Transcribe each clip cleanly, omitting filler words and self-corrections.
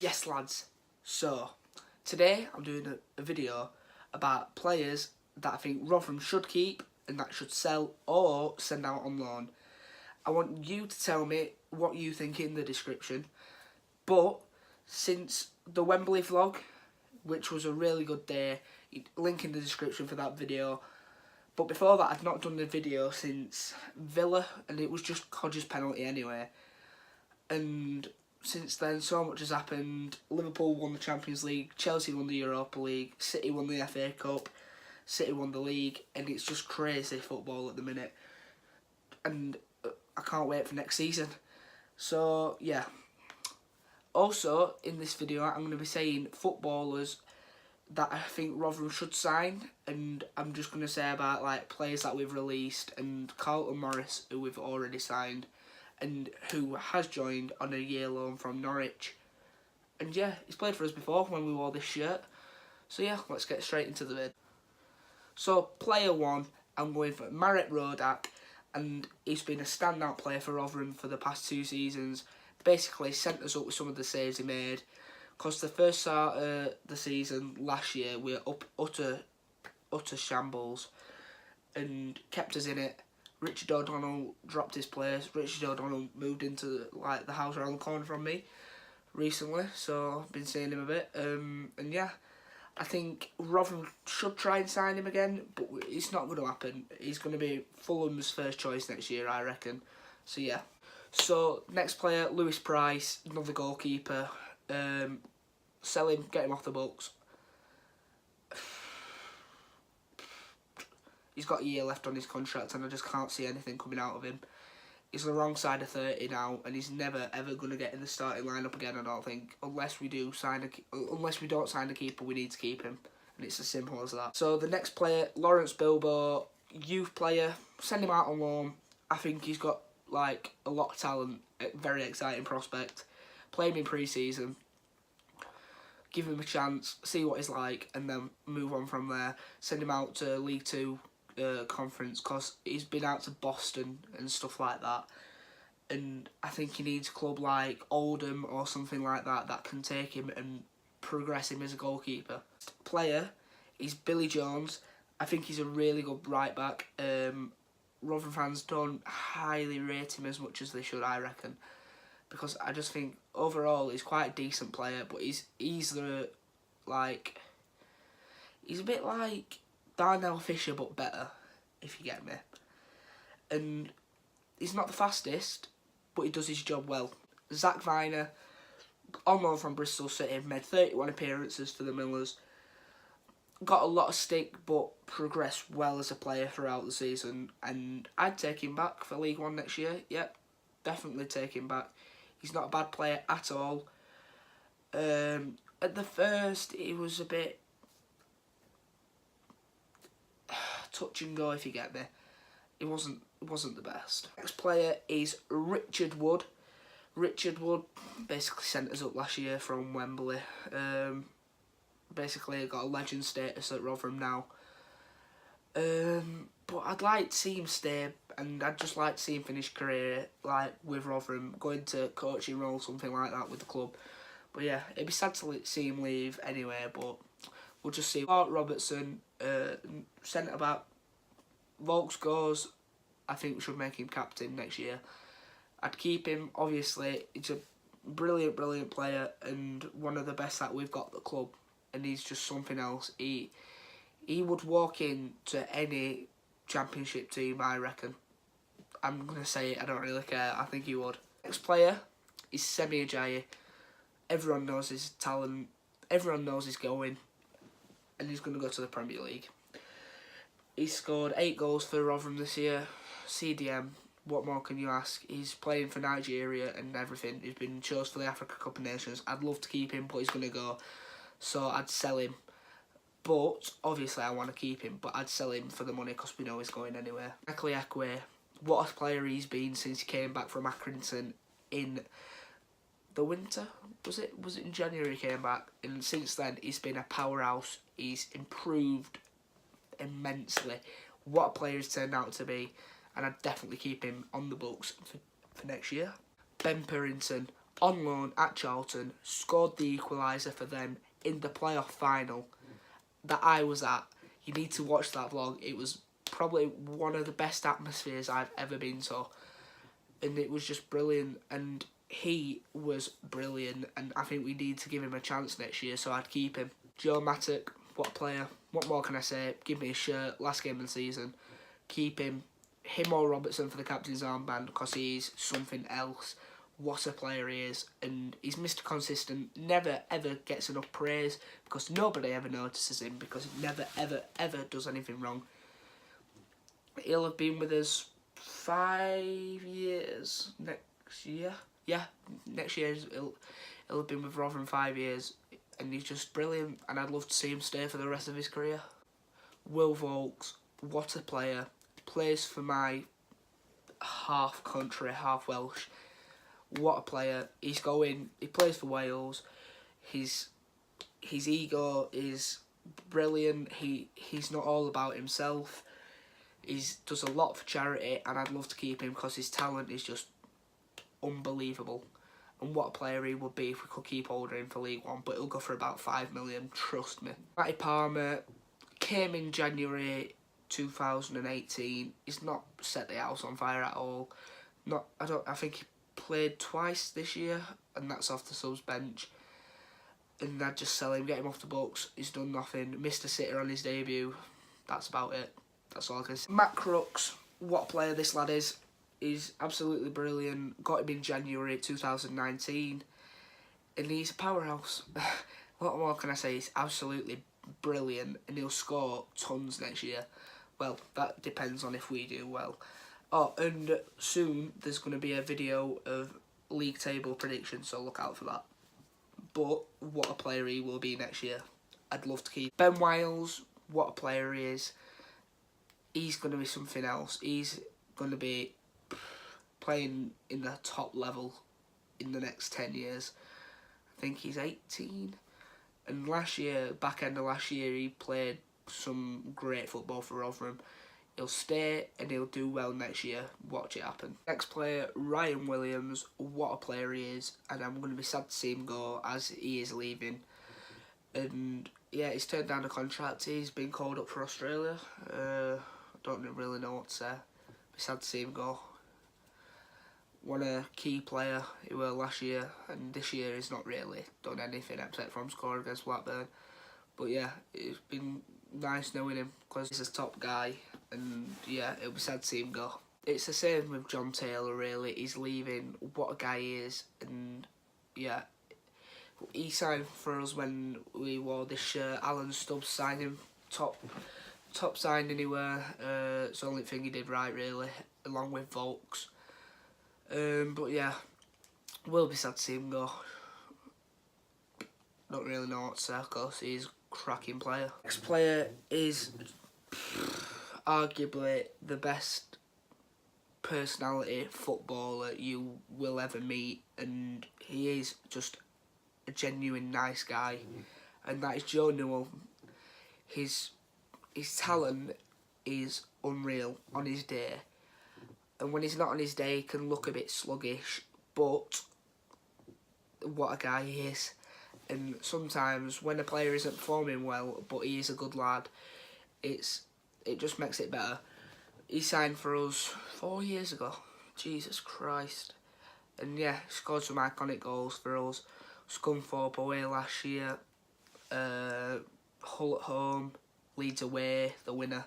Yes lads, so today I'm doing a video about players that I think Rotherham should keep and that should sell or send out on loan. I want you to tell me what you think in the description, but since the Wembley vlog, which was a really good day, link in the description for that video, but before that I've not done the video since Villa and it was just Codger's penalty anyway, and since then so much has happened. Liverpool won the Champions League, Chelsea won the Europa League, City won the FA Cup, City won the league, and it's just crazy football at the minute, and I can't wait for next season. So yeah, also in this video I'm going to be saying footballers that I think Rotherham should sign, and I'm just going to say about like players that we've released and Carlton Morris who we've already signed and who has joined on a year loan from Norwich. And yeah, he's played for us before when we wore this shirt. So yeah, let's get straight into the vid. So player one, I'm going for Marek Rodak, and he's been a standout player for Rotherham for the past 2 seasons. Basically sent us up with some of the saves he made, because the first start of the season last year we were up utter shambles and kept us in it. Richard O'Donnell dropped his place. Richard O'Donnell moved into like the house around the corner from me recently, so I've been seeing him a bit. And yeah, I think Rotherham should try and sign him again, but it's not going to happen. He's going to be Fulham's first choice next year, I reckon. So yeah. So next player, Lewis Price, another goalkeeper. Sell him, get him off the books. He's got a year left on his contract and I just can't see anything coming out of him. He's the wrong side of 30 now and he's never ever going to get in the starting lineup again, I don't think. Unless we don't sign a keeper, we need to keep him. And it's as simple as that. So the next player, Lawrence Bilbo, youth player, send him out on loan. I think he's got like a lot of talent, a very exciting prospect. Play him in pre-season. Give him a chance, see what he's like, and then move on from there. Send him out to League 2 conference, because he's been out to Boston and stuff like that. And I think he needs a club like Oldham or something like that that can take him and progress him as a goalkeeper. Player is Billy Jones. I think he's a really good right back. Rotherham fans don't highly rate him as much as they should, I reckon, because I just think overall he's quite a decent player, but he's a bit like Darnell Fisher but better, if you get me. And he's not the fastest, but he does his job well. Zach Viner, on loan from Bristol City, made 31 appearances for the Millers. Got a lot of stick, but progressed well as a player throughout the season. And I'd take him back for League 1 next year. Yep, definitely take him back. He's not a bad player at all. At the first, he was a bit touch and go, if you get me. It wasn't the best. Next player is Richard Wood. Richard Wood basically sent us up last year from Wembley. Basically got a legend status at Rotherham now. But I'd like to see him stay, and I'd just like to see him finish career like with Rotherham, going to coaching role, something like that with the club. But yeah, it'd be sad to see him leave anyway, but we'll just see. Mark Robertson, centre back. Volks goes, I think we should make him captain next year. I'd keep him, obviously. He's a brilliant player and one of the best that we've got at the club, and he's just something else. He would walk into any championship team, I reckon. I'm going to say it, I don't really care. I think he would. Next player is Semi Ajayi. Everyone knows his talent. Everyone knows he's going. And he's going to go to the Premier League. He's scored 8 goals for Rotherham this year. CDM, what more can you ask? He's playing for Nigeria and everything. He's been chosen for the Africa Cup of Nations. I'd love to keep him, but he's going to go. So I'd sell him. But obviously I want to keep him, but I'd sell him for the money because we know he's going anywhere. Ekwe Ekwe, what a player he's been since he came back from Accrington in the winter. Was it in January he came back? And since then he's been a powerhouse. He's improved immensely. What a player he's turned out to be, and I'd definitely keep him on the books for next year. Ben Purrington, on loan at Charlton, scored the equaliser for them in the playoff final that I was at. You need to watch that vlog. It was probably one of the best atmospheres I've ever been to, and it was just brilliant, and he was brilliant, and I think we need to give him a chance next year, so I'd keep him. Joe Mattock, what a player. What more can I say? Give me a shirt, last game of the season. Keep him. Him or Robertson for the captain's armband, because he's something else. What a player he is, and he's Mr. Consistent, never ever gets enough praise, because nobody ever notices him, because he never ever does anything wrong. He'll have been with us 5 years next year. Yeah, next year he'll have been with Rotherham 5 years, and he's just brilliant, and I'd love to see him stay for the rest of his career. Will Vaulks, what a player. Plays for my half country, half Welsh. What a player. He plays for Wales. His ego is brilliant. He's not all about himself. He does a lot for charity, and I'd love to keep him because his talent is just unbelievable. And what a player he would be if we could keep hold of him for League One, but he'll go for about 5 million, trust me. Matty Palmer came in January 2018. He's not set the house on fire at all. I think he played twice this year, and that's off the subs bench. And I'd just sell him, get him off the books. He's done nothing. Missed a sitter on his debut. That's about it. That's all I can say. Matt Crooks, what a player this lad is. He's absolutely brilliant. Got him in January 2019. And he's a powerhouse. What more can I say? He's absolutely brilliant. And he'll score tons next year. Well, that depends on if we do well. Oh, and soon there's going to be a video of league table predictions, so look out for that. But what a player he will be next year. I'd love to keep Ben Wiles. What a player he is. He's going to be something else. He's going to be playing in the top level in the next 10 years. I think he's 18. And last year, back end of last year, he played some great football for Rotherham. He'll stay and he'll do well next year. Watch it happen. Next player, Ryan Williams. What a player he is. And I'm going to be sad to see him go as he is leaving. And yeah, he's turned down a contract. He's been called up for Australia. Don't really know what to say. Be sad to see him go. One a key player he was last year, and this year he's not really done anything except from scoring against Blackburn. But yeah, it's been nice knowing him because he's a top guy, and yeah, it'll be sad to see him go. It's the same with John Taylor, really. He's leaving. What a guy he is, and yeah, he signed for us when we wore this shirt. Alan Stubbs signed him. Top signing he were. It's the only thing he did right, really, along with Vaulks. But yeah, will be sad to see him go. Don't really know what to say because he's a cracking player. Next player is arguably the best personality footballer you will ever meet, and he is just a genuine nice guy, and that is Joe Newell. His talent is unreal on his day, and when he's not on his day, he can look a bit sluggish, but what a guy he is. And sometimes when a player isn't performing well, but he is a good lad, it just makes it better. He signed for us 4 years ago. Jesus Christ. And yeah, scored some iconic goals for us. Scunthorpe away last year. Hull at home. Leeds away, the winner.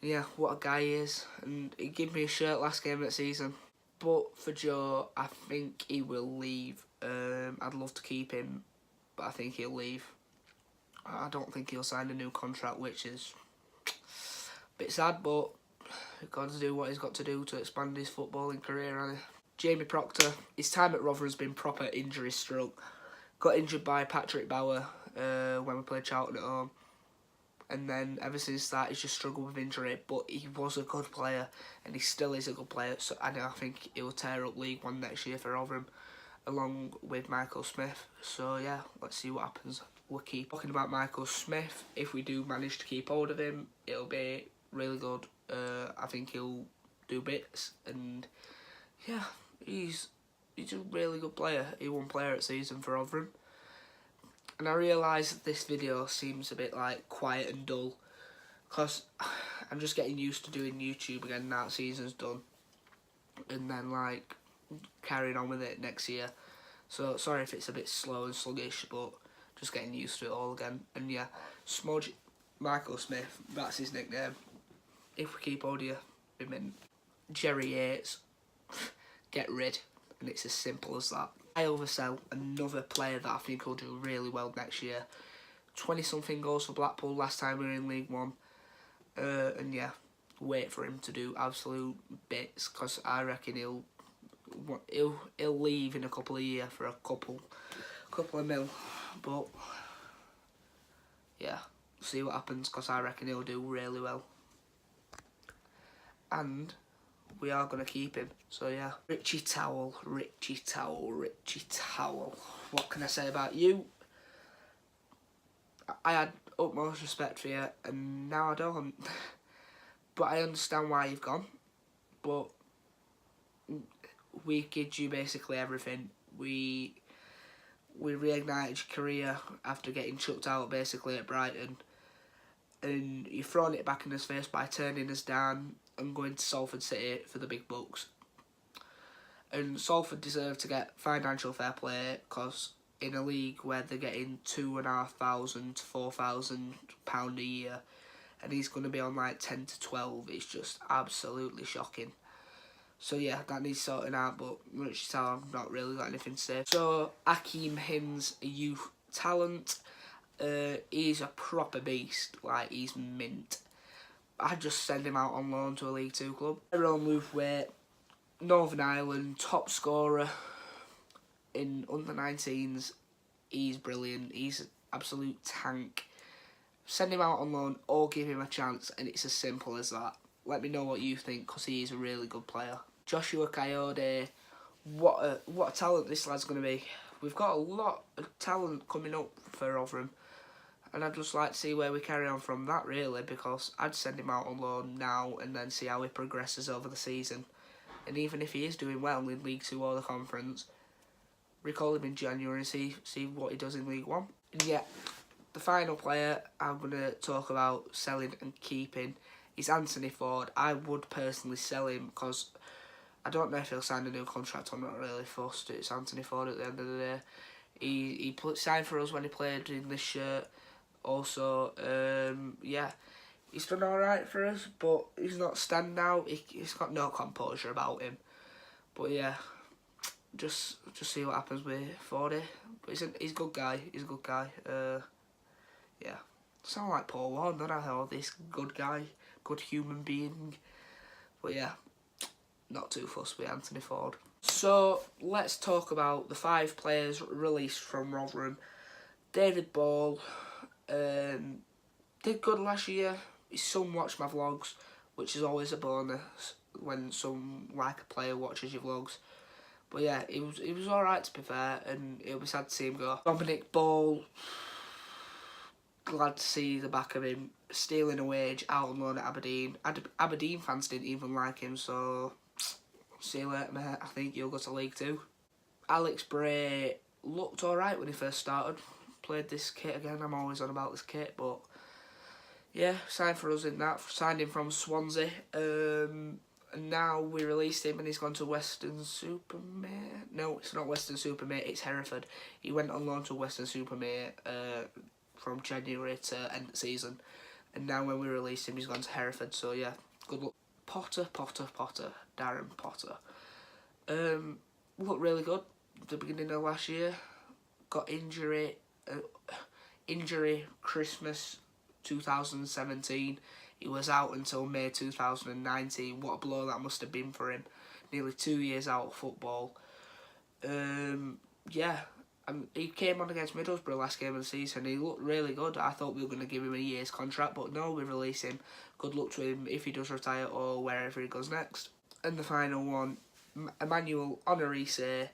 Yeah, what a guy he is. And he gave me a shirt last game of the season. But for Joe, I think he will leave. I'd love to keep him, but I think he'll leave. I don't think he'll sign a new contract, which is a bit sad, but he's got to do what he's got to do to expand his footballing career, hasn't he? Jamie Proctor, his time at Rotherham has been proper injury struck. Got injured by Patrick Bauer when we played Charlton at home. And then ever since that, he's just struggled with injury. But he was a good player, and he still is a good player. So I think he'll tear up League One next year for Rotherham, along with Michael Smith. So yeah, let's see what happens. We'll keep talking about Michael Smith. If we do manage to keep hold of him, it'll be really good. I think he'll do bits, and yeah, he's he's a really good player. He won Player of the Season for Rotherham. And I realise that this video seems a bit like quiet and dull, because I'm just getting used to doing YouTube again now the season's done, and then like carrying on with it next year. So sorry if it's a bit slow and sluggish, but just getting used to it all again. And yeah, Smudge Michael Smith, that's his nickname. If we keep Odia, him in Jerry Yates, get rid, and it's as simple as that. I oversell another player that I think will do really well next year. 20-something goals for Blackpool last time we were in League One. And yeah, wait for him to do absolute bits, because I reckon he'll leave in a couple of years for a couple of mil. But yeah, see what happens, because I reckon he'll do really well. And we are going to keep him. So yeah, Richie Towell. What can I say about you? I had utmost respect for you, and now I don't. But I understand why you've gone. But we give you basically everything. We reignited your career after getting chucked out basically at Brighton, and you've thrown it back in his face by turning us down and going to Salford City for the big bucks. And Salford deserve to get financial fair play, because in a league where they're getting £2,500 to £4,000 a year, and he's going to be on like 10 to 12, it's just absolutely shocking. So yeah, that needs sorting out, but Richie Towell, I've not really got anything to say. So Akeem Hin's a youth talent. He's a proper beast, like he's mint. I'd just send him out on loan to a League Two club. Tyrone Luthwaite, Northern Ireland, top scorer in under-19s. He's brilliant. He's an absolute tank. Send him out on loan or give him a chance, and it's as simple as that. Let me know what you think, because he is a really good player. Joshua Coyote, what a talent this lad's going to be. We've got a lot of talent coming up for Rotherham, and I'd just like to see where we carry on from that, really, because I'd send him out on loan now and then see how he progresses over the season. And even if he is doing well in League 2 or the Conference, recall him in January and see what he does in League 1. And yeah, the final player I'm going to talk about selling and keeping is Anthony Ford. I would personally sell him, because I don't know if he'll sign a new contract. I'm not really fussed. It's Anthony Ford at the end of the day. He signed for us when he played in this shirt. Also, yeah, he's done alright for us, but he's not standing out. He's got no composure about him. But yeah, just see what happens with Fordy. But he's a good guy. He's a good guy. Yeah, sound like Paul Warren, don't I? Oh, this good guy, good human being. But yeah, not too fussed with Anthony Ford. So let's talk about the 5 players released from Rotherham. David Ball did good last year. His son watched my vlogs, which is always a bonus when some like a player watches your vlogs. But yeah, he was alright, to be fair, and it was sad to see him go. Dominic Ball, glad to see the back of him, stealing a wage out on loan at Aberdeen. Aberdeen fans didn't even like him, so see you later, mate. I think you'll go to League 2. Alex Bray looked alright when he first started. Played this kit again. I'm always on about this kit, but yeah, signed for us in that. Signed him from Swansea. And now we released him and he's gone to Western-super-Mare. No, it's not Western-super-Mare, it's Hereford. He went on loan to Western-super-Mare from January to end of season. And now when we released him, he's gone to Hereford. So yeah, good luck. Potter. Darren Potter. Looked really good at the beginning of last year. Got injury Christmas 2017. He was out until May 2019. What a blow that must have been for him. Nearly 2 years out of football. Yeah, he came on against Middlesbrough last game of the season. He looked really good. I thought we were going to give him a year's contract, but no, we release him. Good luck to him if he does retire or wherever he goes next. And the final one, Emmanuel Honorise.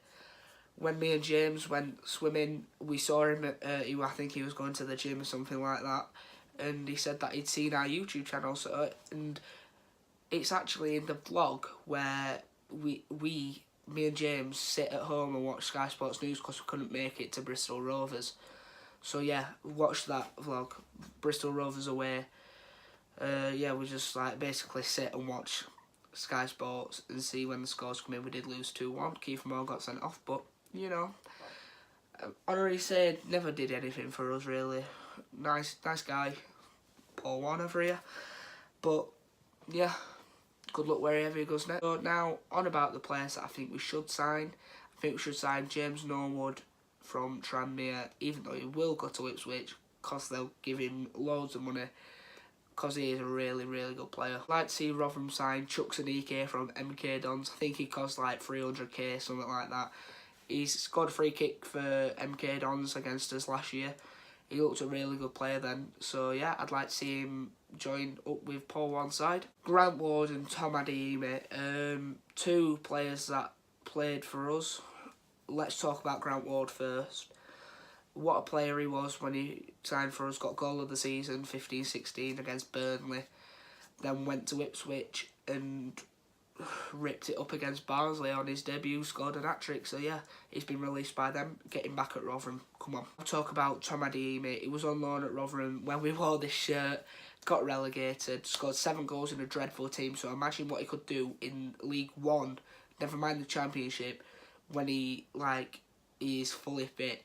When me and James went swimming, we saw him I think he was going to the gym or something like that, and he said that he'd seen our YouTube channel. So, and it's actually in the vlog where we me and James sit at home and watch Sky Sports News because we couldn't make it to Bristol Rovers. So yeah, watch that vlog, Bristol Rovers away. Yeah, we just like basically sit and watch Sky Sports and see when the scores come in. We did lose 2-1. Keith Moore got sent off, but you know, Honorary said never did anything for us really. Nice guy, Paul Warne over here. But yeah, good luck wherever he goes next. So now on about the players that I think we should sign. I think we should sign James Norwood from Tranmere, even though he will go to Ipswich because they'll give him loads of money because he is a really good player. I'd like to see Rotherham sign Chuck Sanike from MK Dons. I think he cost like 300k, something like that. He's scored a free kick for MK Dons against us last year. He looked a really good player then. So yeah, I'd like to see him join up with Paul Warne side. Grant Ward and Tom Adeyemi, two players that played for us. Let's talk about Grant Ward first. What a player he was when he signed for us. Got goal of the season, 15-16 against Burnley. Then went to Ipswich and ripped it up against Barnsley on his debut, scored an hat-trick. So yeah, he's been released by them, getting back at Rotherham. Come on. I'll talk about Tom Adeyemi. He was on loan at Rotherham when we wore this shirt, got relegated, scored 7 goals in a dreadful team. So imagine what he could do in League One, never mind the Championship, when he is fully fit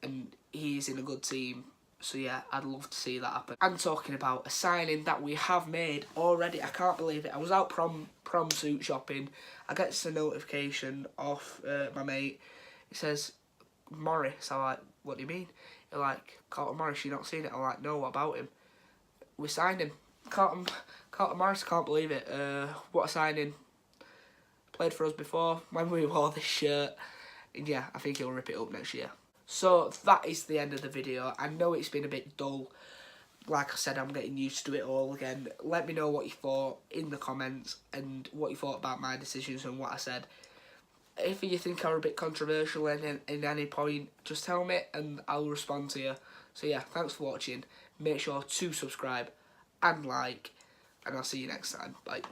and he's in a good team. So yeah, I'd love to see that happen. I'm talking about a signing that we have made already. I can't believe it. I was out prom suit shopping. I get a notification off my mate. It says, Morris. I'm like, what do you mean? You're like, Carlton Morris, you not seen it? I'm like, no, what about him? We signed him. Carlton Morris, can't believe it. What a signing. Played for us before when we wore this shirt. And yeah, I think he'll rip it up next year. So that is the end of the video. I know it's been a bit dull. Like I said, I'm getting used to it all again. Let me know what you thought in the comments and what you thought about my decisions and what I said. If you think I'm a bit controversial in any point, just tell me and I'll respond to you. So yeah, thanks for watching. Make sure to subscribe and like, and I'll see you next time. Bye.